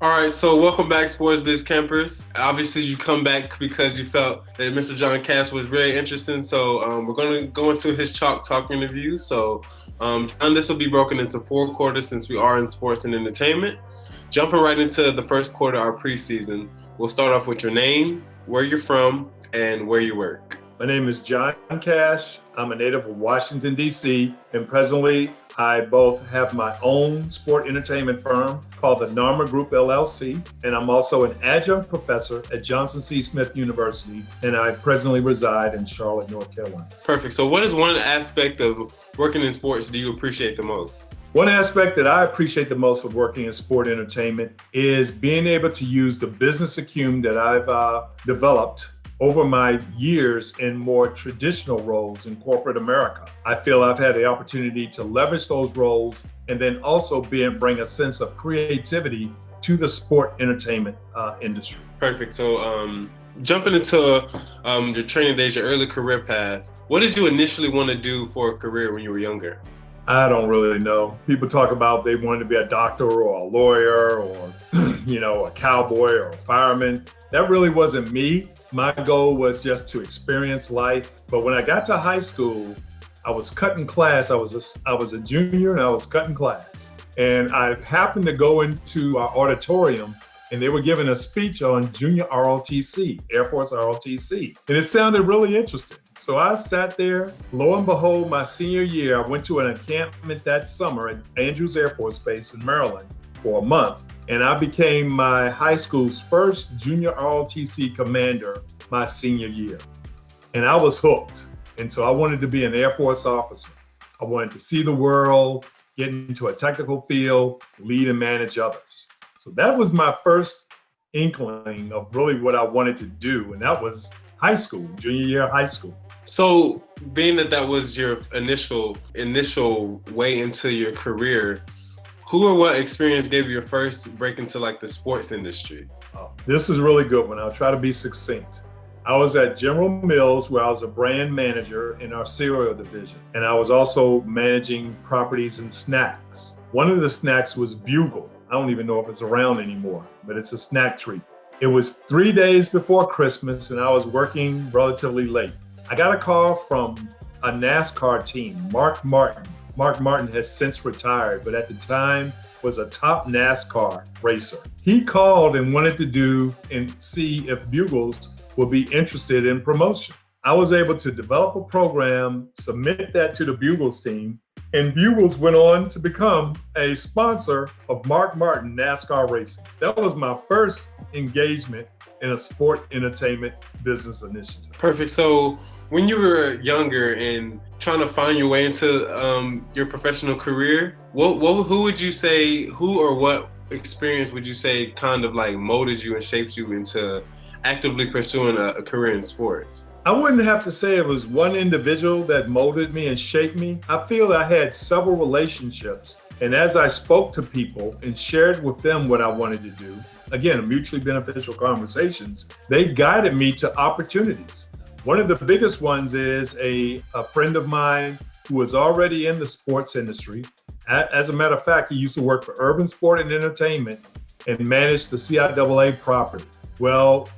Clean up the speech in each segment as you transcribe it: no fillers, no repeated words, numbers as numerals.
All right, so welcome back, Sports Biz Campers. Obviously, you come back because you felt that Mr. John Cass was very interesting. So we're going to go into his Chalk Talk interview. So John, this will be broken into 4 quarters since we are in sports and entertainment. Jumping right into the first quarter, our preseason, we'll start off with your name, where you're from, and where you work. My name is John Cash. I'm a native of Washington, D.C., and presently I both have my own sport entertainment firm called the Narma Group LLC, and I'm also an adjunct professor at Johnson C. Smith University, and I presently reside in Charlotte, North Carolina. Perfect. So what is one aspect of working in sports do you appreciate the most? One aspect that I appreciate the most of working in sport entertainment is being able to use the business acumen that I've developed over my years in more traditional roles in corporate America. I feel I've had the opportunity to leverage those roles and then also bring a sense of creativity to the sport entertainment industry. Perfect. So jumping into your training days, your early career path, what did you initially want to do for a career when you were younger? I don't really know. People talk about they wanted to be a doctor or a lawyer or, a cowboy or a fireman. That really wasn't me. My goal was just to experience life. But when I got to high school, I was cutting class. I was a junior and I was cutting class. And I happened to go into our auditorium and they were giving a speech on junior ROTC, Air Force ROTC. And it sounded really interesting. So I sat there. Lo and behold, my senior year, I went to an encampment that summer at Andrews Air Force Base in Maryland for a month. And I became my high school's first junior ROTC commander my senior year. And I was hooked. And so I wanted to be an Air Force officer. I wanted to see the world, get into a technical field, lead and manage others. So that was my first inkling of really what I wanted to do. And that was high school, junior year of high school. So being that was your initial way into your career, who or what experience gave you your first break into like the sports industry? Oh, this is a really good one. I'll try to be succinct. I was at General Mills where I was a brand manager in our cereal division. And I was also managing properties and snacks. One of the snacks was Bugle. I don't even know if it's around anymore, but it's a snack treat. It was 3 days before Christmas and I was working relatively late. I got a call from a NASCAR team, Mark Martin. Mark Martin has since retired, but at the time was a top NASCAR racer. He called and wanted to do and see if Bugles would be interested in promotion. I was able to develop a program, submit that to the Bugles team, and Bugles went on to become a sponsor of Mark Martin NASCAR racing. That was my first engagement in a sport entertainment business initiative. Perfect. So when you were younger and trying to find your way into your professional career, who would you say, who or what experience would you say kind of like molded you and shaped you into actively pursuing a career in sports? I wouldn't have to say it was one individual that molded me and shaped me. I feel I had several relationships. And as I spoke to people and shared with them what I wanted to do, again, mutually beneficial conversations, they guided me to opportunities. One of the biggest ones is a friend of mine who was already in the sports industry. As a matter of fact, he used to work for Urban Sport and Entertainment and managed the CIAA property. Well,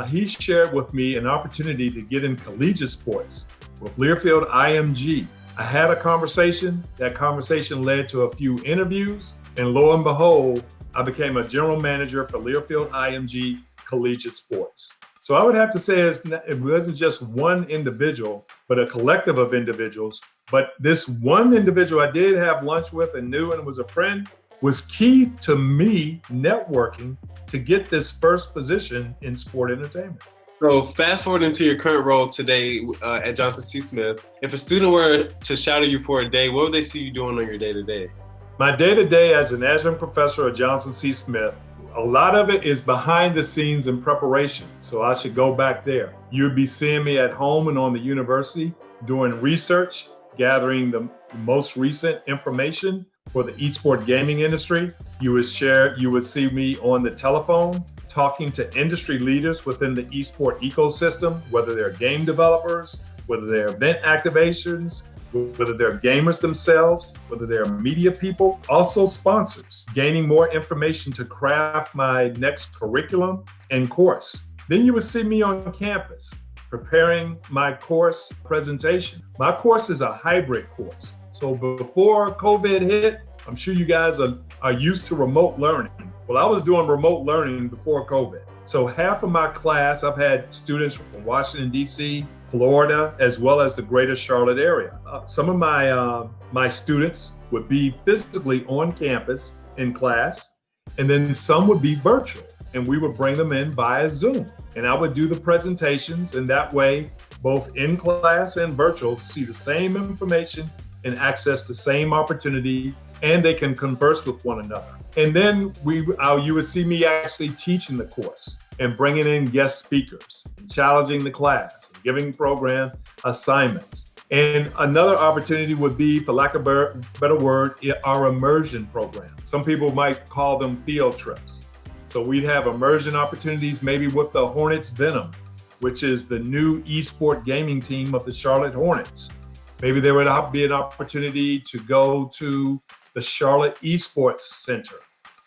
he shared with me an opportunity to get in collegiate sports with Learfield IMG. I had a conversation. That conversation led to a few interviews, and lo and behold, I became a general manager for Learfield IMG Collegiate Sports. So I would have to say it wasn't just one individual, but a collective of individuals. But this one individual I did have lunch with and knew and was a friend was key to me networking to get this first position in sport entertainment. So fast forward into your current role today at Johnson C. Smith. If a student were to shadow you for a day, what would they see you doing on your day-to-day? My day-to-day as an adjunct professor at Johnson C. Smith, a lot of it is behind the scenes in preparation. So I should go back there. You'd be seeing me at home and on the university doing research, gathering the most recent information for the esports gaming industry. You would see me on the telephone talking to industry leaders within the esports ecosystem, whether they're game developers, whether they're event activations, whether they're gamers themselves, whether they're media people, also sponsors, gaining more information to craft my next curriculum and course. Then you would see me on campus preparing my course presentation. My course is a hybrid course. So before COVID hit, I'm sure you guys are used to remote learning. Well, I was doing remote learning before COVID. So half of my class, I've had students from Washington, D.C., Florida, as well as the greater Charlotte area. Some of my students would be physically on campus in class, and then some would be virtual, and we would bring them in via Zoom. And I would do the presentations, and that way, both in class and virtual see the same information and access the same opportunity, and they can converse with one another. And then you would see me actually teaching the course and bringing in guest speakers, challenging the class, giving program assignments. And another opportunity would be, for lack of a better word, our immersion program. Some people might call them field trips. So we'd have immersion opportunities, maybe with the Hornets Venom, which is the new esport gaming team of the Charlotte Hornets. Maybe there would be an opportunity to go to the Charlotte Esports Center,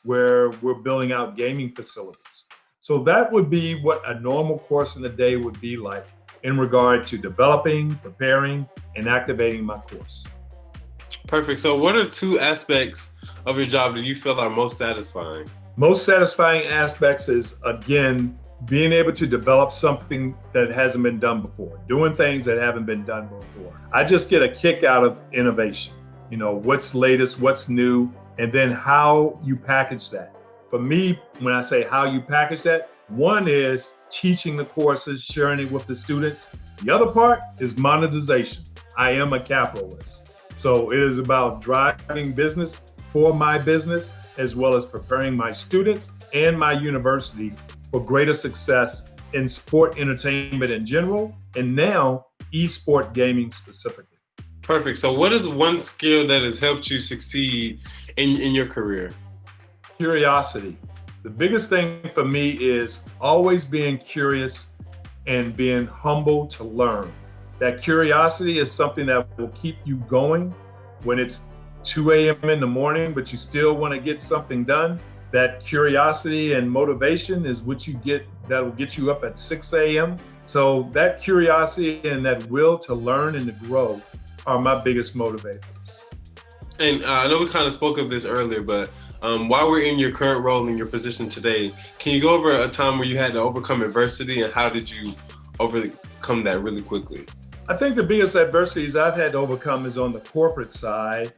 where we're building out gaming facilities. So that would be what a normal course in the day would be like in regard to developing, preparing, and activating my course. Perfect. So what are two aspects of your job that you feel are most satisfying? Most satisfying aspects is, again, being able to develop something that hasn't been done before, doing things that haven't been done before. I just get a kick out of innovation. You know, what's latest, what's new, and then how you package that. For me, when I say how you package that, one is teaching the courses, sharing it with the students. The other part is monetization. I am a capitalist. So it is about driving business for my business, as well as preparing my students and my university for greater success in sport entertainment in general, and now esport gaming specifically. Perfect. So what is one skill that has helped you succeed in your career? Curiosity. The biggest thing for me is always being curious and being humble to learn. That curiosity is something that will keep you going when it's 2 a.m. in the morning, but you still want to get something done. That curiosity and motivation is what you get, that will get you up at 6 a.m. So that curiosity and that will to learn and to grow are my biggest motivators. And I know we kind of spoke of this earlier, but while we're in your current role in your position today, can you go over a time where you had to overcome adversity, and how did you overcome that really quickly? I think the biggest adversities I've had to overcome is on the corporate side.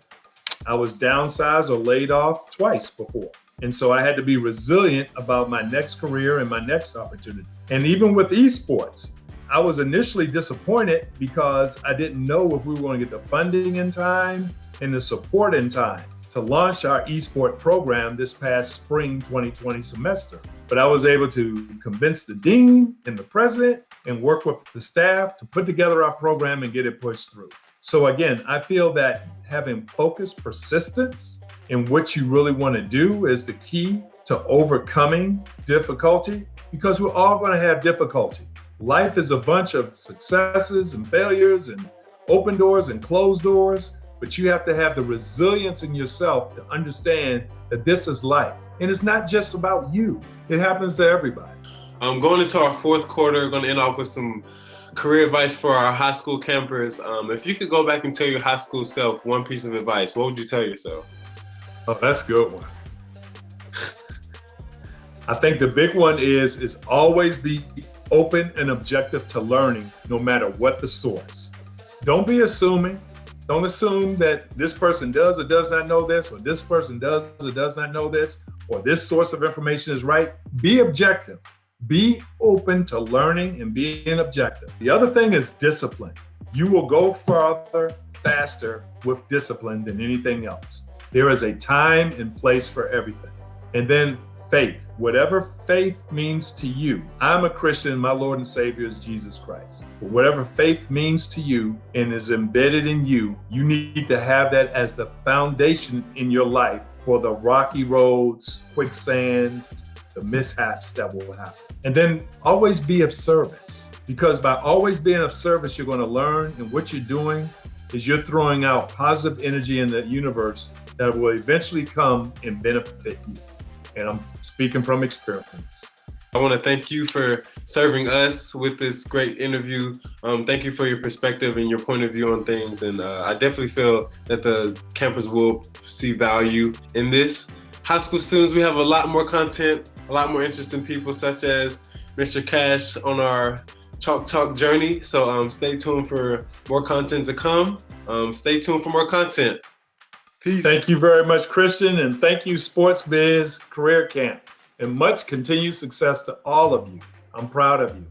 I was downsized or laid off twice before. And so I had to be resilient about my next career and my next opportunity. And even with esports, I was initially disappointed because I didn't know if we were going to get the funding in time and the support in time to launch our esport program this past spring 2020 semester. But I was able to convince the dean and the president and work with the staff to put together our program and get it pushed through. So again, I feel that having focus, persistence in what you really want to do is the key to overcoming difficulty, because we're all going to have difficulty. Life is a bunch of successes and failures and open doors and closed doors, but you have to have the resilience in yourself to understand that this is life. And it's not just about you. It happens to everybody. Going into our fourth quarter, going to end off with some career advice for our high school campers. If you could go back and tell your high school self one piece of advice, what would you tell yourself? Oh, that's a good one. I think the big one is always be open and objective to learning, no matter what the source. Don't be assuming. Don't assume that this person does or does not know this, or this person does or does not know this, or this source of information is right. Be objective. Be open to learning and being objective. The other thing is discipline. You will go farther, faster with discipline than anything else. There is a time and place for everything. And then faith. Whatever faith means to you. I'm a Christian. My Lord and Savior is Jesus Christ. But whatever faith means to you and is embedded in you, you need to have that as the foundation in your life for the rocky roads, quicksands, the mishaps that will happen. And then always be of service, because by always being of service, you're going to learn, and what you're doing is you're throwing out positive energy in the universe that will eventually come and benefit you. And I'm speaking from experience. I want to thank you for serving us with this great interview. Thank you for your perspective and your point of view on things. And I definitely feel that the campers will see value in this. High school students, we have a lot more content, a lot more interesting people such as Mr. Cash on our Chalk Talk journey. So stay tuned for more content to come. Stay tuned for more content. Peace. Thank you very much, Christian. And thank you, Sports Biz Career Camp. And much continued success to all of you. I'm proud of you.